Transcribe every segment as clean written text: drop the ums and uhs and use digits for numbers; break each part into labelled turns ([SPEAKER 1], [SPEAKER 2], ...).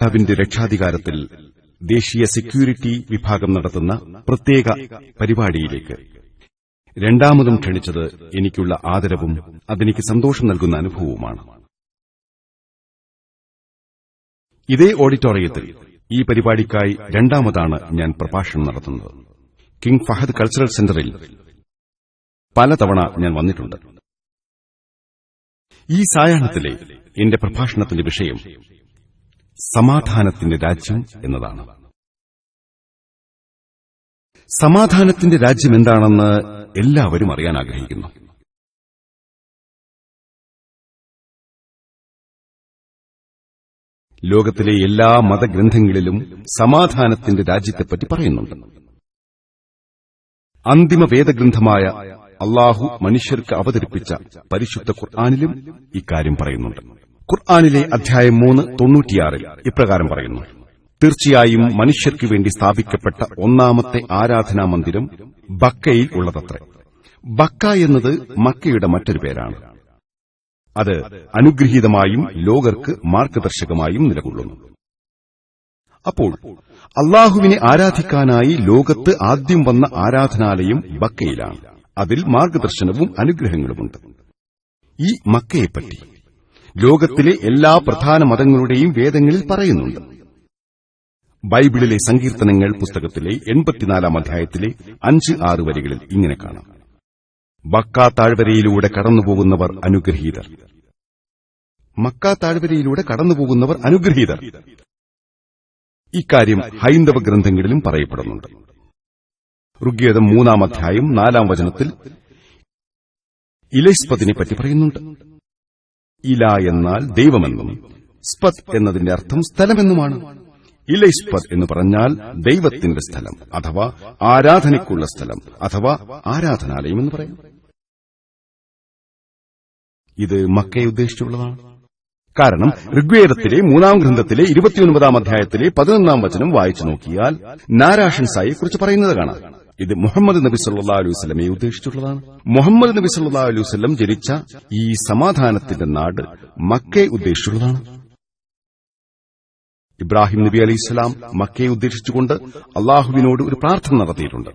[SPEAKER 1] നേതാവിന്റെ രക്ഷാധികാരത്തിൽ ദേശീയ സെക്യൂരിറ്റി വിഭാഗം നടത്തുന്ന പ്രത്യേക പരിപാടിയിലേക്ക് രണ്ടാമതും ക്ഷണിച്ചത് എനിക്കുള്ള ആദരവും അതെനിക്ക് സന്തോഷം നൽകുന്ന അനുഭവവുമാണ്. ഇതേ ഓഡിറ്റോറിയത്തിൽ ഈ പരിപാടിക്കായി രണ്ടാമതാണ് ഞാൻ പ്രഭാഷണം നടത്തുന്നത്. കിങ് ഫഹദ് കൾച്ചറൽ സെന്ററിൽ പലതവണ ഞാൻ വന്നിട്ടുണ്ട്. ഈ സായാഹ്നത്തിലെ എന്റെ പ്രഭാഷണത്തിന്റെ വിഷയം സമാധാനത്തിന്റെ രാജ്യം എന്നതാണ്. സമാധാനത്തിന്റെ രാജ്യം എന്താണെന്ന് എല്ലാവരും അറിയാൻ ആഗ്രഹിക്കുന്നു. ലോകത്തിലെ എല്ലാ മതഗ്രന്ഥങ്ങളിലും സമാധാനത്തിന്റെ രാജ്യത്തെപ്പറ്റി പറയുന്നുണ്ട്. അന്തിമ വേദഗ്രന്ഥമായ അല്ലാഹു മനുഷ്യർക്ക് അവതരിപ്പിച്ച പരിശുദ്ധ ഖുർആനിലും ഇക്കാര്യം പറയുന്നുണ്ട്. ഖുർആനിലെ അധ്യായം 3:96 ഇപ്രകാരം പറയുന്നു: തീർച്ചയായും മനുഷ്യർക്കു വേണ്ടി സ്ഥാപിക്കപ്പെട്ട ഒന്നാമത്തെ ആരാധനാ മന്ദിരം ബക്കയിൽ ഉള്ളതത്രേ. ബക്ക എന്നത് മക്കയുടെ മറ്റൊരു പേരാണ്. അത് അനുഗ്രഹീതമായും ലോകർക്ക് മാർഗദർശകമായും നിലകൊള്ളുന്നു. അപ്പോൾ അല്ലാഹുവിനെ ആരാധിക്കാനായി ലോകത്ത് ആദ്യം വന്ന ആരാധനാലയം ബക്കയിലാണ്. അതിൽ മാർഗദർശനവും അനുഗ്രഹങ്ങളുമുണ്ട്. ഈ മക്കയെപ്പറ്റി ലോകത്തിലെ എല്ലാ പ്രധാന മതങ്ങളുടെയും വേദങ്ങളിൽ പറയുന്നുണ്ട്. ബൈബിളിലെ സങ്കീർത്തനങ്ങൾ പുസ്തകത്തിലെ 84 അധ്യായത്തിലെ 5-6 വരികളിൽ ഇങ്ങനെ കാണാം: മക്ക താഴ്വരയിലൂടെ കടന്നുപോകുന്നവർ അനുഗ്രഹീതർ. മക്ക താഴ്വരയിലൂടെ കടന്നുപോകുന്നവർ അനുഗ്രഹീതർ. ഇക്കാര്യം ഹൈന്ദവ ഗ്രന്ഥങ്ങളിലും പറയപ്പെടുന്നുണ്ട്. ഋഗ്വേദം 3 അധ്യായം 4 വചനത്തിൽ ഇലൈസ്പതിനെപ്പറ്റി പറയുന്നുണ്ട്. ഇല എന്നാൽ ദൈവമെന്നും സ്പത് എന്നതിന്റെ അർത്ഥം സ്ഥലമെന്നുമാണ്. ഇലൈസ്പത് എന്ന് പറഞ്ഞാൽ ദൈവത്തിന്റെ സ്ഥലം അഥവാ ആരാധനയ്ക്കുള്ള സ്ഥലം അഥവാ ആരാധനാലയം എന്ന് പറയും. ഇത് മക്കയെ ഉദ്ദേശിച്ചുള്ളതാണ്. കാരണം ഋഗ്വേദത്തിലെ 3 ഗ്രന്ഥത്തിലെ 29 അധ്യായത്തിലെ 11 വചനം വായിച്ചു നോക്കിയാൽ നാരാഷൻസായെക്കുറിച്ച് പറയുന്നത് കാണാം. ഇത് മുഹമ്മദ് നബി സല്ലല്ലാഹു അലൈഹി വസല്ലമയെ ഉദ്ദേശിച്ചുള്ളതാണ്. മുഹമ്മദ് നബി സല്ലല്ലാഹു അലൈഹി വസല്ലം ജനിച്ച ഈ സമാധാനത്തിന്റെ നാട് മക്കയെ ഉദ്ദേശിച്ചുള്ളതാണ്. ഇബ്രാഹിം നബി അലൈഹിസ്സലാം മക്കയെ ഉദ്ദേശിച്ചുകൊണ്ട് അല്ലാഹുവിനോട് ഒരു പ്രാർത്ഥന നടത്തിയിട്ടുണ്ട്.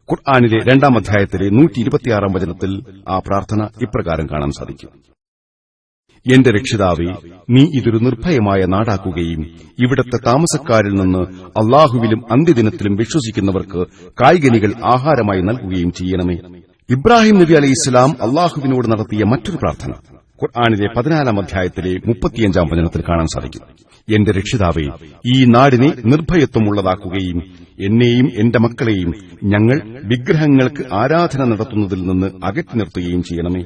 [SPEAKER 1] ഖുർആനിലെ 2 അധ്യായത്തിലെ 126 വചനത്തിൽ ആ പ്രാർത്ഥന ഇപ്രകാരം കാണാൻ സാധിക്കും: എന്റെ രക്ഷിതാവേ, നീ ഇതൊരു നിർഭയമായ നാടാക്കുകയും ഇവിടത്തെ താമസക്കാരിൽ നിന്ന് അല്ലാഹുവിലും അന്ത്യദിനത്തിലും വിശ്വസിക്കുന്നവർക്ക് കായ്കനികൾ ആഹാരമായി നൽകുകയും ചെയ്യണമേ. ഇബ്രാഹിം നബി അലൈഹിസ്സലാം അല്ലാഹുവിനോട് നടത്തിയ മറ്റൊരു പ്രാർത്ഥന ഖുർആനിലെ 14 അധ്യായത്തിലെ 35 വചനത്തിൽ കാണാൻ സാധിക്കും: എന്റെ രക്ഷിതാവേ, ഈ നാടിനെ നിർഭയത്വമുള്ളതാക്കുകയും എന്നെയും എന്റെ മക്കളെയും ഞങ്ങൾ വിഗ്രഹങ്ങൾക്ക് ആരാധന നടത്തുന്നതിൽ നിന്ന് അകറ്റി നിർത്തുകയും ചെയ്യണമേ.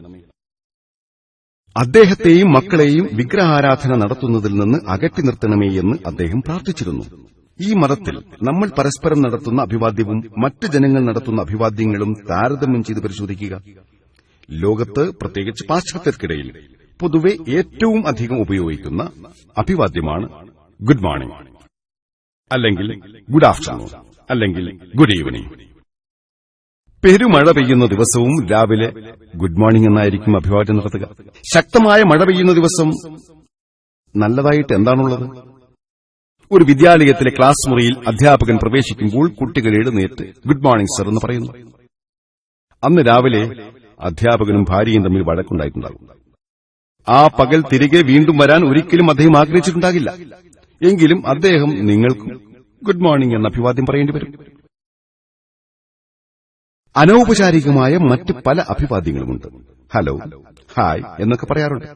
[SPEAKER 1] അദ്ദേഹത്തെയും മക്കളെയും വിഗ്രഹാരാധന നടത്തുന്നതിൽ നിന്ന് അകറ്റി നിർത്തണമേ എന്ന് അദ്ദേഹം പ്രാർത്ഥിച്ചിരുന്നു. ഈ മതത്തിൽ നമ്മൾ പരസ്പരം നടത്തുന്ന അഭിവാദ്യവും മറ്റ് ജനങ്ങൾ നടത്തുന്ന അഭിവാദ്യങ്ങളും താരതമ്യം ചെയ്ത് പരിശോധിക്കുക. ലോകത്ത്, പ്രത്യേകിച്ച് പാശ്ചാത്യർക്കിടയിൽ പൊതുവെ ഏറ്റവും അധികം ഉപയോഗിക്കുന്ന അഭിവാദ്യമാണ് ഗുഡ് മോർണിംഗ്, അല്ലെങ്കിൽ ഗുഡ് ആഫ്റ്റർനൂൺ, അല്ലെങ്കിൽ ഗുഡ് ഈവനിംഗ്. പെരുമഴ പെയ്യുന്ന ദിവസവും രാവിലെ ഗുഡ് മോർണിംഗ് എന്നായിരിക്കും അഭിവാദ്യം നടത്തുക. ശക്തമായ മഴ പെയ്യുന്ന ദിവസം നല്ലതായിട്ട് എന്താണുള്ളത്? ഒരു വിദ്യാലയത്തിലെ ക്ലാസ് മുറിയിൽ അധ്യാപകൻ പ്രവേശിക്കുമ്പോൾ കുട്ടികൾ എഴുന്നേറ്റ് ഗുഡ് മോർണിംഗ് സർ എന്ന് പറയുന്നു. അന്ന് രാവിലെ അധ്യാപകനും ഭാര്യയും തമ്മിൽ വഴക്കുണ്ടായിട്ടുണ്ടാകും. ആ പകൽ തിരികെ വീണ്ടും വരാൻ ഒരിക്കലും അദ്ദേഹം ആഗ്രഹിച്ചിട്ടുണ്ടാകില്ല. എങ്കിലും അദ്ദേഹം നിങ്ങൾക്കും ഗുഡ് മോർണിംഗ് എന്ന അഭിവാദ്യം പറയേണ്ടി വരും. അനൌപചാരികമായ മറ്റ് പല അഭിവാദ്യങ്ങളുമുണ്ട്. ഹലോ, ഹായ് എന്നൊക്കെ പറയാറുണ്ട്.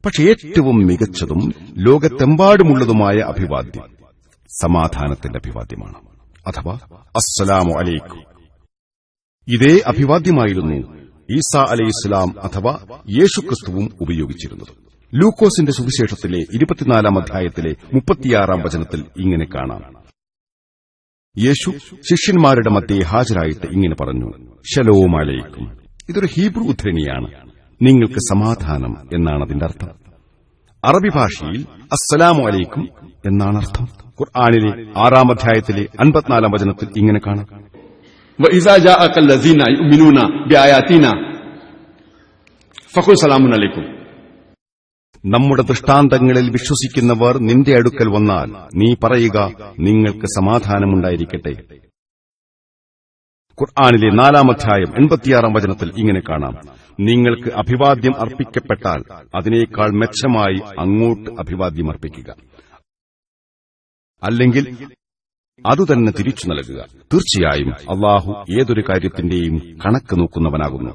[SPEAKER 1] പക്ഷെ ഏറ്റവും മികച്ചതും ലോകത്തെമ്പാടുമുള്ളതുമായ അഭിവാദ്യം സമാധാനത്തിന്റെ അഭിവാദ്യമാണ്, അഥവാ അസ്സലാമു അലൈക്കും. ഇതേ അഭിവാദ്യമായിരുന്നു ഈസാ അലൈഹിസ്സലാം അഥവാ യേശുക്രിസ്തുവും ഉപയോഗിച്ചിരുന്നത്. ലൂക്കോസിന്റെ സുവിശേഷത്തിലെ 24 അധ്യായത്തിലെ 36 വചനത്തിൽ ഇങ്ങനെ കാണാം: യേശു ശിഷ്യന്മാരുടെ മധ്യേ ഹാജരായിട്ട് ഇങ്ങനെ പറഞ്ഞു: ശലോം അലൈക്കും. ഇതൊരു ഹീബ്രു ഉദ്ധരണിയാണ്. നിങ്ങൾക്ക് സമാധാനം എന്നാണ് അതിന്റെ അർത്ഥം. അറബി ഭാഷയിൽ അസ്സലാമു അലൈക്കും എന്നാണ് അർത്ഥം. ഖുർആനിലെ 6 അധ്യായത്തിലെ 54 വചനത്തിൽ ഇങ്ങനെ കാണാം:
[SPEAKER 2] വഇസാ ജാഅകല്ലദീന യുമിനൂന ബിആയാതിന ഫഖുൽ സലാമുൻ അലൈക്കും.
[SPEAKER 1] നമ്മുടെ ദൃഷ്ടാന്തങ്ങളിൽ വിശ്വസിക്കുന്നവർ നിന്റെ അടുക്കൽ വന്നാൽ നീ പറയുക, നിങ്ങൾക്ക് സമാധാനമുണ്ടായിരിക്കട്ടെ. ഖുർആനിലെ 4-ാം അധ്യായം 86-ാം വചനത്തിൽ ഇങ്ങനെ കാണാം, നിങ്ങൾക്ക് അഭിവാദ്യം അർപ്പിക്കപ്പെട്ടാൽ അതിനേക്കാൾ മെച്ചമായി അങ്ങോട്ട് അഭിവാദ്യം അർപ്പിക്കുക, അല്ലെങ്കിൽ അതുതന്നെ തിരിച്ചു നൽകുക. തീർച്ചയായും അല്ലാഹു ഏതൊരു കാര്യത്തിന്റെയും കണക്ക് നോക്കുന്നവനാകുന്നു.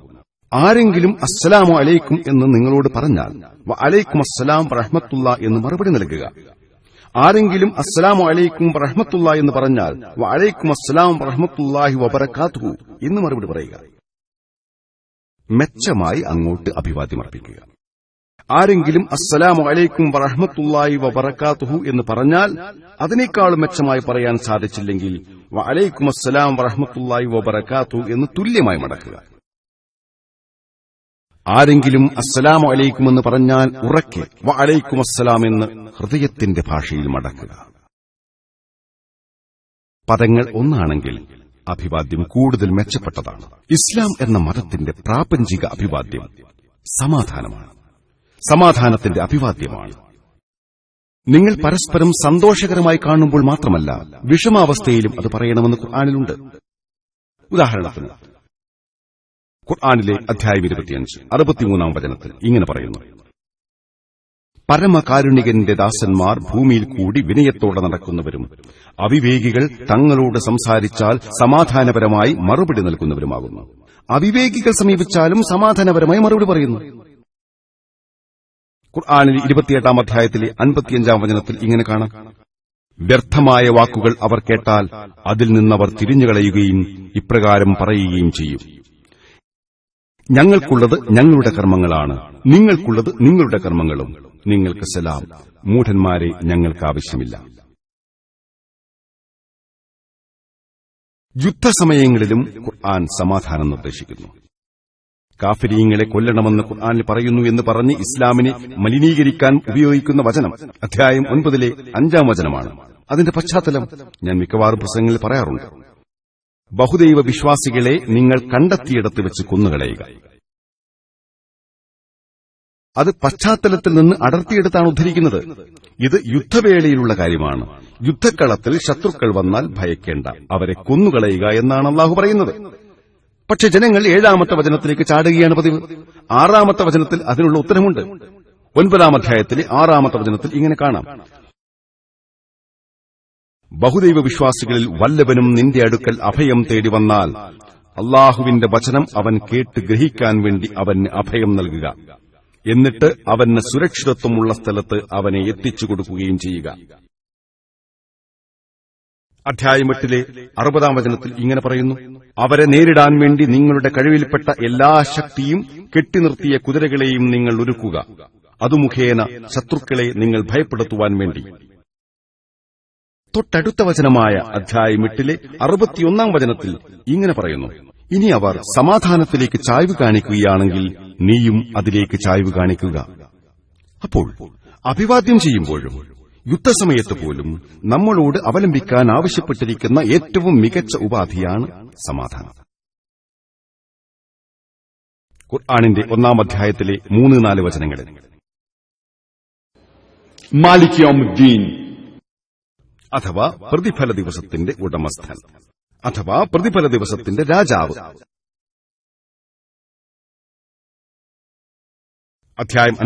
[SPEAKER 1] ആരെങ്കിലും അസ്സലാമു അലൈക്കും എന്ന് നിങ്ങളോട് പറഞ്ഞാൽ വഅലൈക്കും അസ്സലാം വറഹ്മത്തുള്ളാ എന്ന് മറുപടി നൽകുക. ആരെങ്കിലും അസ്സലാമു അലൈക്കും വറഹ്മത്തുള്ളാ എന്ന് പറഞ്ഞാൽ വഅലൈക്കും അസ്സലാം വറഹ്മത്തുള്ളാഹി വബറകാതുഹു എന്ന് മറുപടി പറയുക. മെച്ചമായി അങ്ങോട്ട് അഭിവാദ്യമർപ്പിക്കുക. ആരെങ്കിലും അസ്സലാമു അലൈക്കും വറഹ്മത്തുള്ളാഹി വബറകാതുഹു എന്ന് പറഞ്ഞാൽ അതിനേക്കാളും മെച്ചമായി പറയാൻ സാധിച്ചില്ലെങ്കിൽ വഅലൈക്കും അസ്സലാം വറഹ്മത്തുള്ളാഹി വബറകാതുഹു എന്ന് തുല്യമായി മടക്കുക. ആരെങ്കിലും അസ്സലാമു അലൈക്കും എന്ന് പറഞ്ഞാൽ ഉറക്കെ വഅലൈക്കും അസ്സലാം എന്ന് ഹൃദയത്തിന്റെ ഭാഷയിൽ മടക്കുക. പദങ്ങൾ ഒന്നാണെങ്കിൽ അഭിവാദ്യം കൂടുതൽ മെച്ചപ്പെട്ടതാണ്. ഇസ്ലാം എന്ന മതത്തിന്റെ പ്രാപഞ്ചിക അഭിവാദ്യം സമാധാനമാണ്, സമാധാനത്തിന്റെ അഭിവാദ്യമാണ്. നിങ്ങൾ പരസ്പരം സന്തോഷകരമായി കാണുമ്പോൾ മാത്രമല്ല, വിഷമാവസ്ഥയിലും അത് പറയണമെന്ന് ഖുർആനിലുണ്ട്. ഉദാഹരണത്തിന് ഖുർആനിലെ അധ്യായം 25 63-ാം വചനത്തിൽ ഇങ്ങനെ പറയുന്നു, പരമകാരുണികന്റെ ദാസന്മാർ ഭൂമിയിൽ കൂടി വിനയത്തോടെ നടക്കുന്നവരും അവിവേകികൾ തങ്ങളോട് സംസാരിച്ചാൽ സമാധാനപരമായി മറുപടി നൽകുന്നവരുമാകുന്നു. അവിവേകികൾ സമീപിച്ചാലും സമാധാനപരമായി മറുപടി പറയുന്നു. ഖുർആനിൽ 28-ാം അധ്യായത്തിലെ 55-ാം വചനത്തിൽ ഇങ്ങനെ കാണാം, വ്യർത്ഥമായ വാക്കുകൾ അവർ കേട്ടാൽ അതിൽ നിന്നവർ തിരിഞ്ഞുകളയുകയും ഇപ്രകാരം പറയുകയും ചെയ്യും, ഞങ്ങൾക്കുള്ളത് ഞങ്ങളുടെ കർമ്മങ്ങളാണ്, നിങ്ങൾക്കുള്ളത് നിങ്ങളുടെ കർമ്മങ്ങളും, നിങ്ങൾക്ക് സലാം, മൂഢന്മാരെ ഞങ്ങൾക്ക് ആവശ്യമില്ല. യുദ്ധസമയങ്ങളിലും ഖുർആൻ സമാധാനം നിർദ്ദേശിക്കുന്നു. കാഫിരീങ്ങളെ കൊല്ലണമെന്ന് ഖുർആനിൽ പറയുന്നു എന്ന് പറഞ്ഞ് ഇസ്ലാമിനെ മലിനീകരിക്കാൻ ഉപയോഗിക്കുന്ന വചനം അധ്യായം 9-ലെ 5-ാം വചനമാണ്. അതിന്റെ പശ്ചാത്തലം ഞാൻ മിക്കവാറും പ്രസംഗങ്ങളിൽ പറയാറുണ്ട്. ബഹുദൈവ വിശ്വാസികളെ നിങ്ങൾ കണ്ടെത്തിയിടത്ത് വെച്ച് കൊന്നുകളയുക. അത് പശ്ചാത്തലത്തിൽ നിന്ന് അടർത്തിയെടുത്താണ് ഉദ്ധരിക്കുന്നത്. ഇത് യുദ്ധവേളയിലുള്ള കാര്യമാണ്. യുദ്ധക്കളത്തിൽ ശത്രുക്കൾ വന്നാൽ ഭയക്കേണ്ട, അവരെ കൊന്നുകളയുക എന്നാണ് അല്ലാഹു പറയുന്നത്. പക്ഷെ ജനങ്ങൾ 7-ാമത്തെ വചനത്തിലേക്ക് ചാടുകയാണ് പതിവ്. 6-ാമത്തെ വചനത്തിൽ അതിനുള്ള ഉത്തരമുണ്ട്. 9-ാം അധ്യായത്തിലെ 6-ാമത്തെ വചനത്തിൽ ഇങ്ങനെ കാണാം, ബഹുദൈവ വിശ്വാസികളിൽ വല്ലവനും നിന്റെ അടുക്കൽ അഭയം തേടി വന്നാൽ അല്ലാഹുവിന്റെ വചനം അവൻ കേട്ട് ഗ്രഹിക്കാൻ വേണ്ടി അവന് അഭയം നൽകുക, എന്നിട്ട് അവന് സുരക്ഷിതത്വമുള്ള സ്ഥലത്ത് അവനെ എത്തിച്ചു കൊടുക്കുകയും ചെയ്യുക. അധ്യായം 8-ലെ 60-ാം വചനത്തിൽ ഇങ്ങനെ പറയുന്നു, അവരെ നേരിടാൻ വേണ്ടി നിങ്ങളുടെ കഴിവിൽപ്പെട്ട എല്ലാ ശക്തിയും കെട്ടിനിർത്തിയ കുതിരകളെയും നിങ്ങൾ ഒരുക്കുക, അതുമുഖേന ശത്രുക്കളെ നിങ്ങൾ ഭയപ്പെടുത്തുവാൻ വേണ്ടി. തൊട്ടടുത്ത വചനമായ അധ്യായം 8-ലെ 61-ാം വചനത്തിൽ ഇങ്ങനെ പറയുന്നു, ഇനി അവർ സമാധാനത്തിലേക്ക് ചായ്വ് കാണിക്കുകയാണെങ്കിൽ നീയും അതിലേക്ക് ചായ്വ് കാണിക്കുക. അപ്പോൾ അഭിവാദ്യം ചെയ്യുമ്പോഴും യുദ്ധസമയത്ത് പോലും നമ്മളോട് അവലംബിക്കാൻ ആവശ്യപ്പെട്ടിരിക്കുന്ന ഏറ്റവും മികച്ച ഉപാധിയാണ് സമാധാനം. ഖുർആനിന്റെ 1-ാം അധ്യായത്തിലെ 3-4 വചനങ്ങളിൽ
[SPEAKER 2] മാലിക് യൗമുദ്ദീൻ
[SPEAKER 1] അഥവാ പ്രതിഫല ദിവസത്തിന്റെ ഉടമസ്ഥൻ, അഥവാ പ്രതിഫല ദിവസത്തിന്റെ രാജാവ്. അധ്യായം